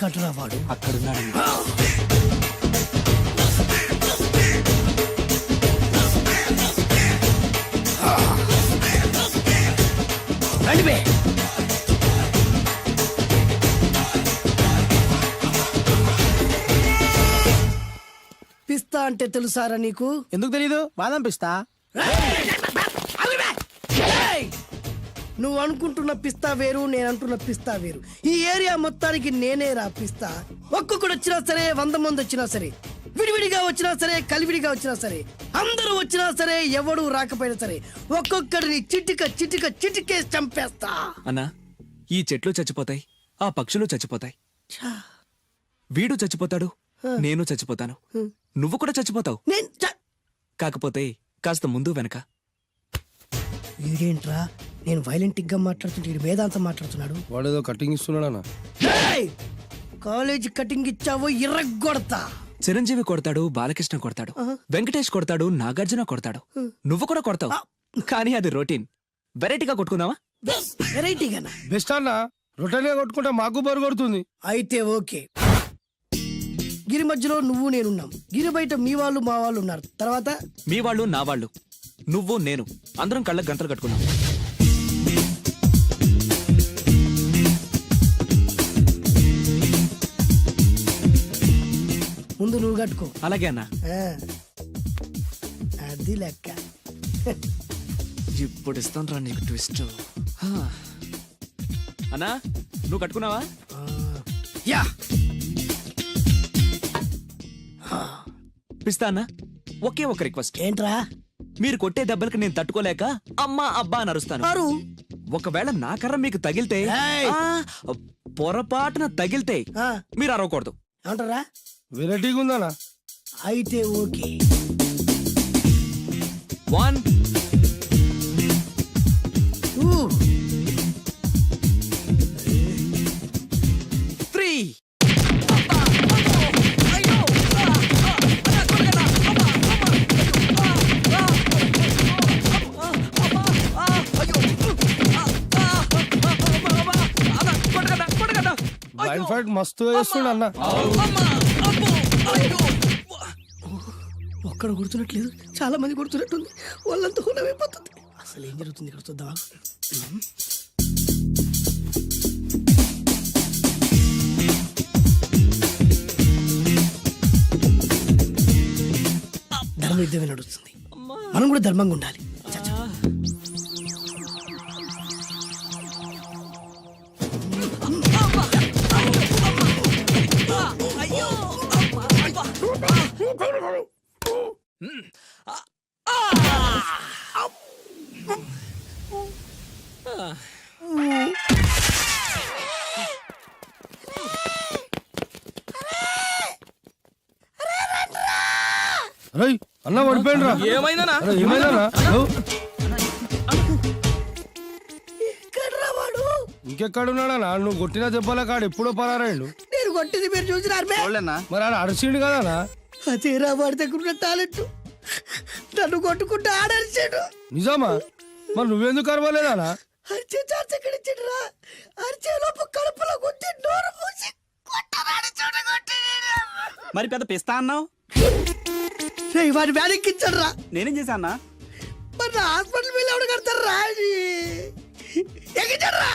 ఎక్కడ్రా వాడు? అక్కడున్నాడు. రండి. పిస్తా అంటే తెలుసారా నీకు? ఎందుకు తెలీదు? బాదం పిస్తా. నువ్వు అనుకుంటున్న పిస్తా వేరు, నేను అంటున్న పిస్తా వేరు. ఈ ఏరియా మొత్తానికి నేనే రా పిస్తా. ఒక్కొక్కడు వచ్చినా సరే, 100 మంది వచ్చినా సరే, విడివిడిగా వచ్చినా సరే, కలివిడిగా వచ్చినా సరే, అందరూ వచ్చినా సరే, ఎవడు రాకపోయినా సరే, ఒక్కొక్కడిని చిటికేసి చంపేస్తా. అన్నా, ఈ చెట్లు చచ్చిపోతాయి, ఆ పక్షులు చచ్చిపోతాయి, వీడు చచ్చిపోతాడు, నేను చచ్చిపోతాను, నువ్వు కూడా చచ్చిపోతావు. కాకపోతే కాస్త ముందు వెనక. వీడేంట్రా, నేను వైలెంటిక్ గా మాట్లాడుతుంటే వేదాంతం మాట్లాడుతున్నాడు. వాడేదో కటింగ్ ఇస్తున్నాడా? కాలేజీ కటింగ్ ఇచ్చావో ఇర్రగొడతా. చిరంజీవి కొడతాడు, బాలకృష్ణ కొడతాడు, వెంకటేష్ కొడతాడు, నాగార్జున కొడతాడు, నువ్వు కూడా కొడతావు. కానీ అది రొటీన్. వెరైటీగా కొట్టుకుందామా? వెరైటీగానా? బెస్ట్ అన్న. రొటీన్ గా కొట్టుకుంటే మాకు బరు కొడుతుంది. అయితే ఓకే. గిరి మధ్యలో నువ్వు నేనున్నాం. గిరి బయట మీ వాళ్ళు మా వాళ్ళు ఉన్నారు. తర్వాత మీ వాళ్ళు నా వాళ్ళు, నువ్వు నేను, అందరం కళ్ళకు గంటలు కట్టుకున్నాం. ముందు నువ్వు కట్టుకో. అలాగే అన్నా. అది లెక్క. ఇప్పుడు ఇస్తాను రా నీకు ట్విస్ట్. అన్నా, నువ్వు కట్టుకున్నావా? యా. పిస్తా అన్నా, ఒకే ఒక రిక్వెస్ట్. ఏంట్రా? మీరు కొట్టే దెబ్బలకి నేను తట్టుకోలేక అమ్మా అబ్బా అని అరుస్తాను. ఒకవేళ నా కర్ర మీకు తగిలితే, పొరపాటున తగిలితే మీరు అరవకూడదు. ఏమంటారా? వెరైటీగా ఉందనా? అయితే ఓకే. 1 2 3. బ్లైండ్ ఫైట్ మస్తు వేస్తుండ అన్న. ఒక్కడ కొడుతున్నట్లేదు, చాలా మంది కొడుతున్నట్టుంది. వాళ్ళంతా హులమైపోతుంది. అసలు ఏం జరుగుతుంది ఇక్కడ చూద్దామా? ధర్మ యుద్ధమే నడుస్తుంది. మనం కూడా ధర్మంగా ఉండాలి. అన్న పడిపోయిండ్రా. ఏమైందనా? ఇంకెక్కడున్నాడా? నువ్వు కొట్టిన దెబ్బల కాడు ఎప్పుడో పరారాయండు. నేను కొట్టింది మీరు చూసినారు. మరి ఆడ అరిసిండు కదా? అదేరా వాడి దగ్గర ఉన్న టాలెంట్. నన్ను కొట్టుకుంటూ ఆడరిచాడు. నిజమా? మరి నువ్వెందుకు అరవలేదా? అరిచే ఛాన్స్ ఎక్కడిచ్చాడురా? అరిచే లోపు కడుపులో గుద్ది నోరు మూసి కొట్టరాడు చూడగొట్టి. మరి పెద్ద పిస్తా అన్నావు. వాడి వ్యాధికిచ్చాడు రా. నేనేం చేశా అన్నా? మరి హాస్పిటల్ వెళ్ళి ఎవడు కడతారు రా? ఎక్కించాడు రా.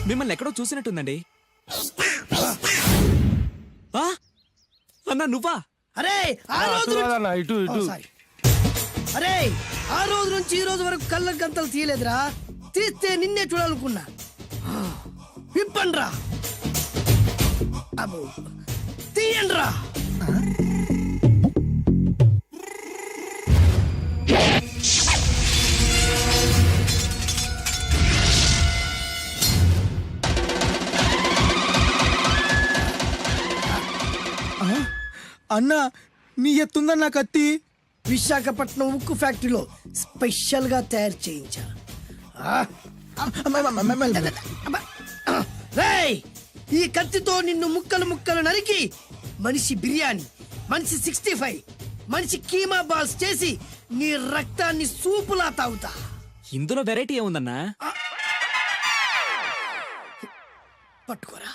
మిమ్మల్ని ఎక్కడో చూసినట్టుందండి. అన్నా నువ్వా? అరే ఆ రోజు నుంచి ఈ రోజు వరకు కళ్ళ గంతలు తీయలేదురా. తీస్తే నిన్నే చూడాలనుకున్నా. విప్పండ్రా, అబ్బో తీయండ్రా. అన్నా, నీ ఎత్తుందన్న కత్తి. విశాఖపట్నం ఉక్కు ఫ్యాక్టరీలో స్పెషల్ గా తయారు చేయించా. ఈ కత్తితో నిన్ను ముక్కలు ముక్కలు నరికి మనిషి బిర్యానీ, మనిషి 65, మనిషి కీమా బాల్స్ చేసి నీ రక్తాన్ని సూపులా తాగుతా. ఇందులో వెరైటీ ఏముందన్నా? పట్టుకోరా.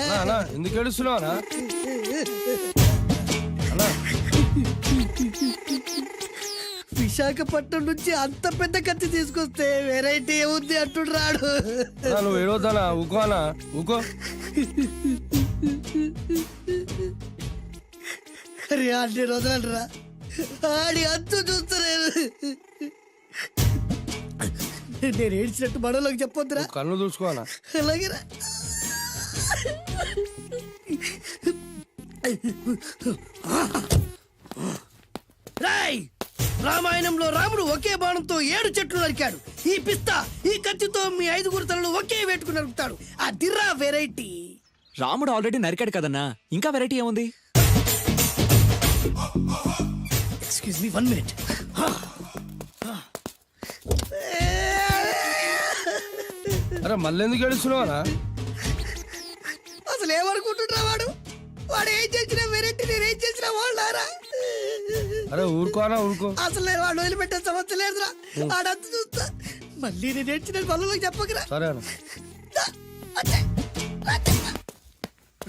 అన్నా, అన్నా, ఎందుకు ఏడుస్తున్నావు అన్నా? అన్నా, విశాఖపట్నం నుంచి అంత పెద్ద కత్తి తీసుకొస్తే వెరైటీ ఏముంది అంటుడు రాడు. అన్నా, నువ్వు ఏడవద్దనా? ఊకో అన్నా, ఊకో. అరే అన్ని రోజులరా ఆడి అంతు చూస్తలేదు. నేను ఏడ్చినట్టు మనలోకి చెప్పొద్దురా. నువ్వు కన్ను చూసుకో అన్నా. అలాగేరా. రాయ్, రామాయణంలో రాముడు ఒకే బాణంతో 7 చెట్లు నరికాడు. ఈ పిస్తా ఈ కత్తితో మీ 5 తలలు ఒకే వేటుకు నరుకుతాడు. ఆ దిర్రా వెరైటీ. రాముడు ఆల్రెడీ నరికాడు కదన్నా, ఇంకా వెరైటీ ఏముంది? Excuse me 1 minute. అరే మళ్ళీ ఎందుకు ఏడుస్తున్నావు అన్నా? అసలు ఏమనుకుంటుండ్రా వాడు? వాడు ఏం చేసిన వెరైటీ, నేనేం చేసిన వాళ్ళారా? అరే ఊరుకో అన్నా, ఊరుకో. అసలు నేను వాడు వదిలిపెట్టే సమస్య లేదురా. ఆడంత చూస్తా. మళ్ళీ నేను ఏడ్చిన పనులకు చెప్పకరా. సరే అన్న.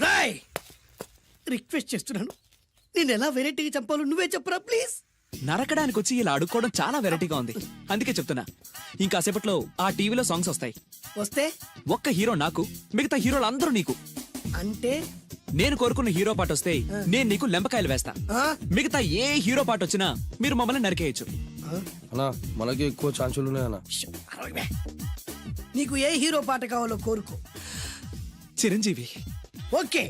రాయ్, రిక్వెస్ట్ చేస్తున్నాను, నేను ఎలా వెరైటీగా చంపాలో నువ్వే చెప్పురా ప్లీజ్. నరకడానికి వచ్చి ఇలా అడుక్కోవడం చాలా వెరైటీగా ఉంది, అందుకే చెప్తున్నా. ఇంకాసేపట్లో ఆ టీవీలో సాంగ్స్ వస్తాయి. వస్తే ఒక్క హీరో నాకు, మిగతా హీరోలు అందరూ నీకు. అంటే నేను కోరుకున్న హీరో పాట వస్తే నేను నీకు లెంపకాయలు వేస్తా. ఆ? మిగతా ఏ హీరో పాట వచ్చినా మీరు మమ్మల్ని నరికేయచ్చు. అన్నా, మనకి ఎక్కువ ఛాన్సులు ఉన్నాయి అన్న. నీకు ఏ హీరో పాట కావాలో కోరుకో. చిరంజీవి. ఓకే,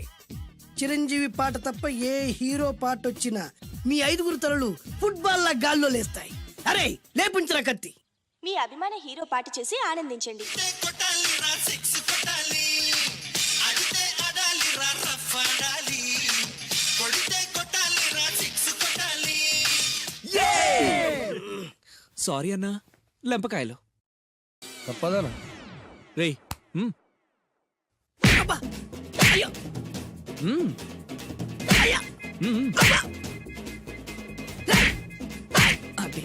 చిరంజీవి పాట తప్ప ఏ హీరో పాట వచ్చినా మీ 5 తలలు ఫుట్బాల్ లా గాల్లో లేస్తాయి. అరే లేపుంచరా కత్తి. మీ అభిమాన హీరో పాట చేసి ఆనందించండి. సారీ అన్నా, లెంపకాయలు. తప్పదనా? రేయ్, అబ్బా! అయ్యో! అయ్యా! అబ్బా! అబ్బే!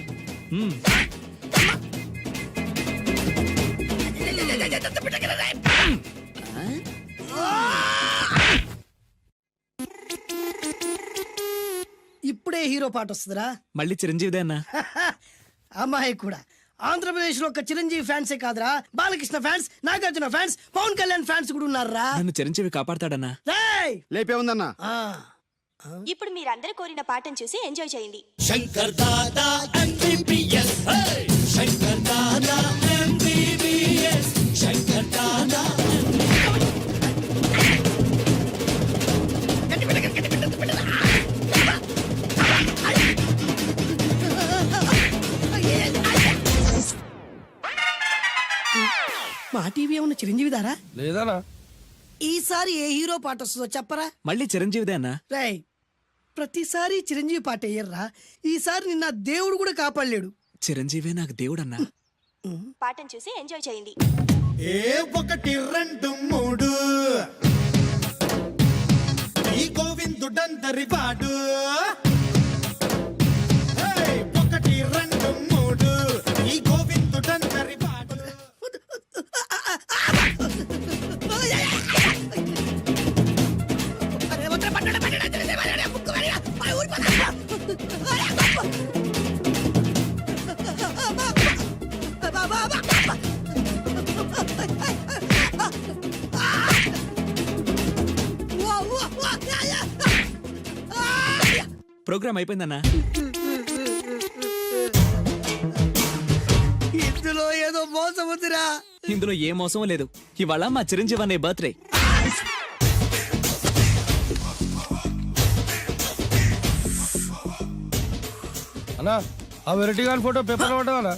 ఇప్పుడే హీరో పాట వస్తుందిరా. మళ్ళీ చిరంజీవిదే అన్నా. అమ్మాయి కూడా ఆంధ్రప్రదేశ్ లో ఒక చిరంజీవి ఫ్యాన్సే కాదురా, Balakrishna fans, Nagarjuna fans, Pawan Kalyan fans కూడా ఉన్నారా. నన్ను చిరంజీవి కాపాడతాడన్నా. రేయ్! లేపే ఉందన్నా. ఆ, ఇప్పుడు మీరందరూ కోరిన పాటను చూసి ఎంజాయ్ చేయండి. శంకర్ దాదా ఎంబీబీఎస్ శంకర్ దాదా ఎంబీబీఎస్ శంకర్ దాదా మా టీవీ ఏమన్నా చిరంజీవి దారా? లేదనా? ఈసారి ఏ హీరో పాట వస్తుందో చెప్పరా. మళ్ళీ చిరంజీవిదే అన్నా. రేయ్, ప్రతిసారి చిరంజీవి పాట వేయర్రా. ఈసారి నిన్న దేవుడు కూడా కాపాడలేడు. చిరంజీవే నాకు దేవుడన్నా. పాటను చూసి ఎంజాయ్ చేయండి. ఏ 1 2 3 ఈ గోవిందుడందరి వాడు 1 2 3 ఈ గోవిందుడందరి వాడు. ప్రోగ్రామ్ అయిపోయిందన్నా. ఇందులో ఏదో మోసం ఉందిరా. ఇందులో ఏ మోసం లేదు. ఇవాళ మా చిరంజీవి అనే బర్త్డే. అన్నా, ఆ వెరైటీ గాని ఫోటో పేపర్ పడ్డా?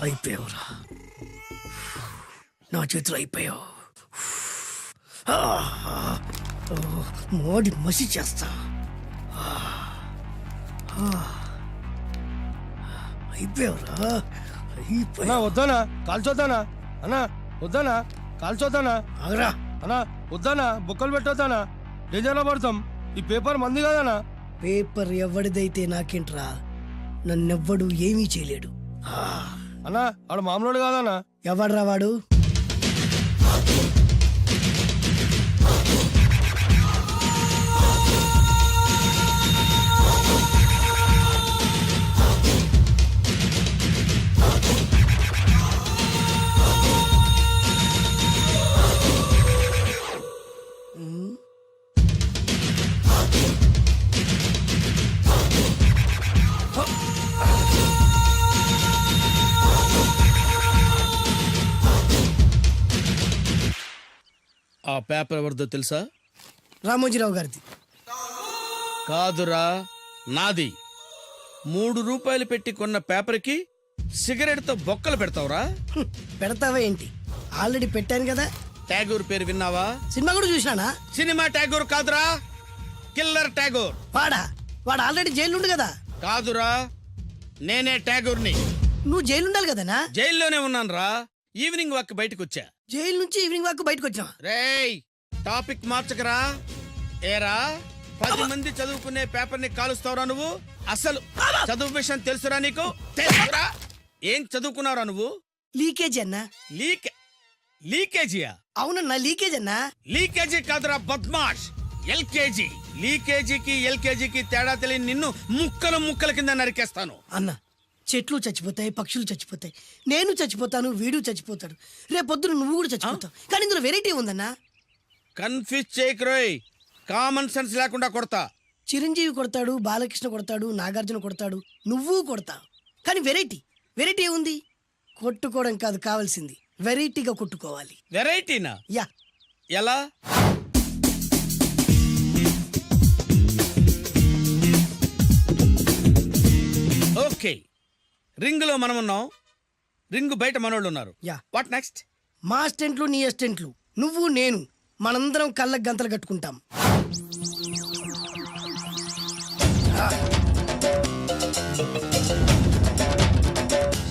అయిపోయావురా, నా చేతిలో అయిపోయావు. మోడి మసి చేస్తా. అయిపోయావురా, అన్నా వద్దానా కాల్చొద్దానా, అన్నా వద్దానా కాల్చొద్దానా, ఆగరా. అన్నా వద్దానా బొక్కలు పెట్టొద్దానా, డేంజర్లో పడతాం. ఈ పేపర్ మంది కాదనా. పేపర్ ఎవడిదైతే నాకేంట్రా, నన్నెవ్వడు ఏమీ చేయలేడు. అన్నా ఆడు మామూలు కాదనా. ఎవడ్రా వాడు? ఆ పేపర్ ఎవరిదో తెలుసా? రామోజీరావు గారిది. కాదురా, నాది. 3 రూపాయలు పెట్టి కొన్న పేపర్కి సిగరెట్తో బొక్కలు పెడతావురా? పెడతావా ఏంటి? ఆల్రెడీ పెట్టాను కదా. ట్యాగూర్ పేరు విన్నావా? సినిమా కూడా చూసినానా? సినిమా ట్యాగూర్ కాదురా, కిల్లర్ ట్యాగూర్. వాడు ఆల్రెడీ జైలు ఉండు కదా. కాదురా, నేనే ట్యాగూర్ని. నువ్వు జైలు ఉండాలి కదనా? జైల్లోనే ఉన్నాను రా. ఈవినింగ్ వాక్ బయటకు వచ్చా. జైలు నుంచి ఈవినింగ్ వాక్ బయటకు వచ్చినా. రేయ్, టాపిక్ మార్చకరా. ఏరా, 10 మంది చదువుకునే పేపర్ ని కాలుస్తావురా నువ్వు? అసలు చదువు విషయం తెలుసురా నీకు? తెలుసురా? ఏం చదువుకున్నావురా నువ్వు? లీకేజీ అన్నా. లీకేజీయా? అవునన్నా, లీకేజ్ అన్నా. లీకేజీ కాదురా బద్మాష్, ఎల్కేజీ. లీకేజీకి ఎల్కేజీకి తేడా తెలియని నిన్ను ముక్కలు ముక్కల కింద నరికేస్తాను. అన్నా, చెట్లు చచ్చిపోతాయి, పక్షులు చచ్చిపోతాయి, నేను చచ్చిపోతాను, వీడు చచ్చిపోతాడు, రేపొద్దున నువ్వు కూడా చచ్చిపోతావు. కానీ ఇందులో వెరైటీ ఉందన్నా. కన్ఫ్యూజ్ చేయకురోయ్, కామన్ సెన్స్ లేకుండా కొడతా. చిరంజీవి కొడతాడు, బాలకృష్ణ కొడతాడు, నాగార్జున కొడతాడు, నువ్వు కొడతావు. కానీ వెరైటీ ఉంది. కొట్టుకోవడం కాదు కావాల్సింది, వెరైటీగా కొట్టుకోవాలి. వెరైటీనా? యా. ఎలా? ఓకే, రింగ్ లో మనం ఉన్నాం, రింగ్ బయట మనోళ్ళు ఉన్నారు. యా. What next? మా అసిస్టెంట్లు, నీ అసిస్టెంట్లు, నువ్వు నేను, మనందరం కళ్ళకు గంతలు కట్టుకుంటాం.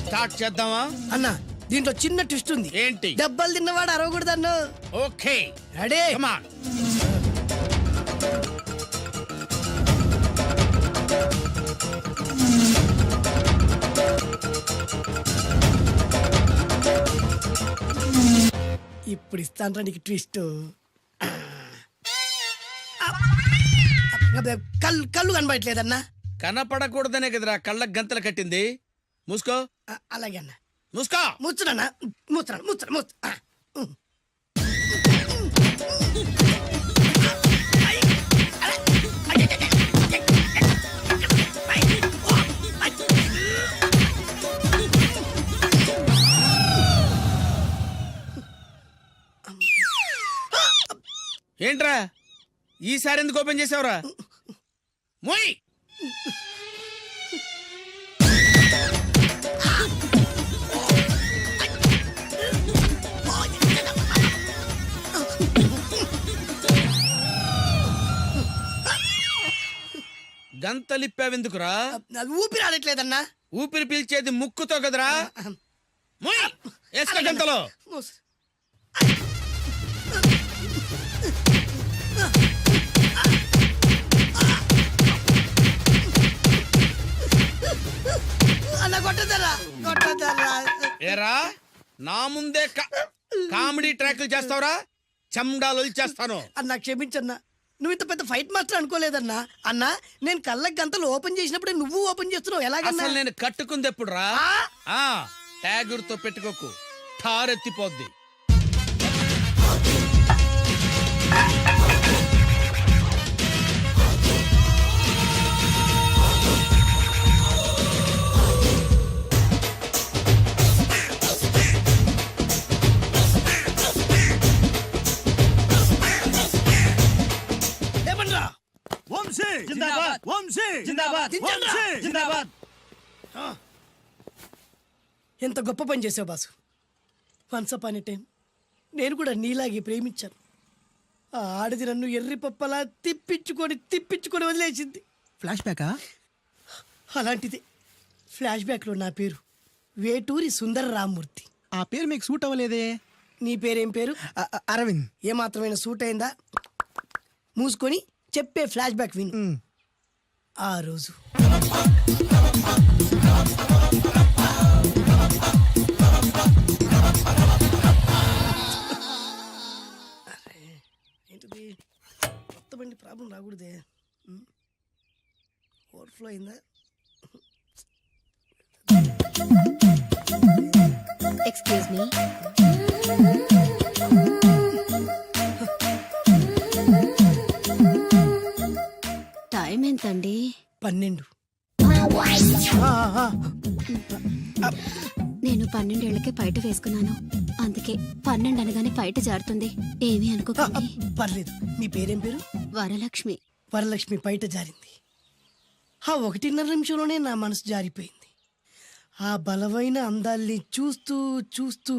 స్టార్ట్ చేద్దామా? అన్నా, దీంట్లో చిన్న ట్విస్ట్ ఉంది. ఏంటి? దెబ్బలు తిన్నవాడు అరవకూడదన్ను. Okay, ready? Come on. ఇప్పుడు ఇస్తాను నీకు ట్విస్ట్. కళ్ళు కనబడట్లేదన్నా. కనపడకూడదనే కదరా కళ్ళకు గంతలు కట్టింది. మూసుకో. అలాగే అన్న. మూసుకో. ముచ్చునన్నా, ముచ్చరా. ఏంట్రా ఈసారి ఎందుకు ఓపెన్ చేసావురా? మోయ్. గంతలిప్పావెందుకురా? ఊపిరి ఆడట్లేదన్నా. ఊపిరి పీల్చేది ముక్కుతో కదరా. మోయ్, వేసుకో గంతలో. అన్న కొట్టదరా. ఏరా, నా ముందే కామెడీ ట్రాక్లు చేస్తావురా? చెమ్డాలు చేస్తాను. అన్నా క్షమించన్నా, నువ్వు ఇంత పెద్ద ఫైట్ మాస్టర్ అనుకోలేదన్నా. అన్నా, నేను కళ్ళకి గంతలు ఓపెన్ చేసినప్పుడే నువ్వు ఓపెన్ చేస్తున్నావు. ఎలాగన్నా? అసలు నేను కట్టుకుంది ఎప్పుడు రా? ట్యాగూర్తో పెట్టుకోకు, ఠారెత్తిపోద్ది. ఎంత గొప్ప పని చేసావు boss. Once upon a time నేను కూడా నీలాగే ప్రేమించాను. ఆ ఆడది నన్ను ఎర్రి పప్పలా తిప్పించుకొని వదిలేసింది. ఫ్లాష్ బ్యాకా? అలాంటిది ఫ్లాష్ బ్యాక్లో నా పేరు వేటూరి సుందర రామ్మూర్తి. ఆ పేరు మీకు సూట్ అవ్వలేదే. నీ పేరేం పేరు? అరవింద్. ఏమాత్రమైన సూట్ అయిందా? మూసుకొని చెప్పే ఫ్లాష్ బ్యాక్ విను. ఆ రోజు ఏంటిది కొత్త బండి ప్రాబ్లం రాకూడదే. ఓవర్ఫ్లో అయిందా? Excuse me. టైం ఎంతండి? 12. నేను 12 ఏళ్లకే పైట వేసుకున్నాను. అందుకే 12 అనగానే పైట జారుతుంది. ఏమీ అనుకోకండి. పర్లేదు. మీ పేరేం పేరు? వరలక్ష్మి. వరలక్ష్మి పైట జారింది. ఆ 1.5 నిమిషంలోనే నా మనసు జారిపోయింది. ఆ బలమైన అందాల్ని చూస్తూ చూస్తూ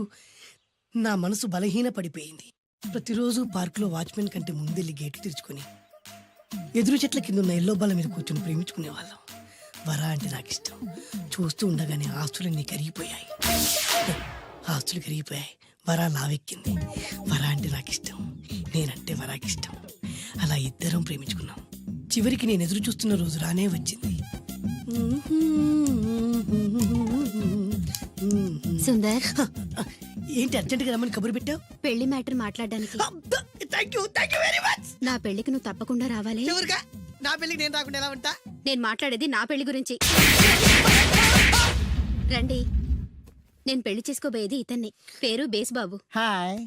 నా మనసు బలహీన పడిపోయింది. ప్రతిరోజు పార్కులో వాచ్మెన్ కంటే ముందెళ్ళి గేట్లు తెరుచుకొని ఎదురు చెట్ల కింద ఉన్న ఎల్లో బాల మీద కూర్చొని ప్రేమించుకునేవాళ్ళం. వరా అంటే నాకు ఇష్టం. చూస్తూ ఉండగానే ఆస్తులన్నీ కరిగిపోయాయి. వరా లావెక్కింది. వరా అంటే నాకు ఇష్టం, నేనంటే వరాకి ఇష్టం. అలా ఇద్దరం ప్రేమించుకున్నాం. చివరికి నేను ఎదురు చూస్తున్న రోజు రానే వచ్చింది. సుందర్, ఏంటి అర్జెంట్గా రమ్మని కబురు పెట్టావు? పెళ్లి మ్యాటర్ మాట్లాడడానికి. Thank you very much. నా పెళ్లికి నువ్వు తప్పకుండా రావాలి. ఎవరుగా? నా పెళ్లికి నేను రాకుండా ఎలా ఉంటా? నేను మాట్లాడేది నా పెళ్లి గురించి. రండి. నేను పెళ్లి చేసుకోబోయేది ఇతన్ని. పేరు బేస్బాబు. హాయ్.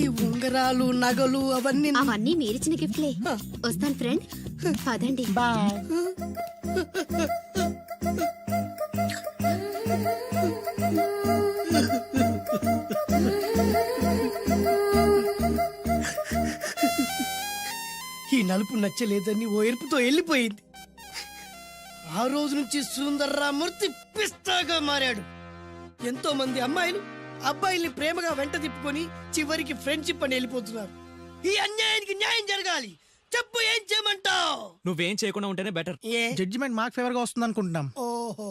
ఈ ఉంగరాలు నగలు అవన్నీ అవన్నీ మీరిచ్చిన గిఫ్ట్లే. వస్తాను ఫ్రెండ్. పదండి. బాయ్. ఈ నలుపు నచ్చలేదని ఓ ఎరుపుతో వెళ్ళిపోయింది. ఆ రోజు నుంచి సుందర్రామూర్తి పిస్తాగా మారాడు. ఎంతో మంది అమ్మాయిలు అబ్బాయిల్ని ప్రేమగా వెంట తిప్పుకొని చివరికి ఫ్రెండ్షిప్ అని వెళ్ళిపోతున్నారు. ఈ అన్యాయానికి న్యాయం జరగాలి. చెప్పు, ఏం చేయమంటావు? నువ్వేం చేయకుండా ఉంటేనే బెటర్. ఏ జడ్జిమెంట్ మాకు ఫేవర్ గా వస్తుంది అనుకుంటున్నాం. ఓహో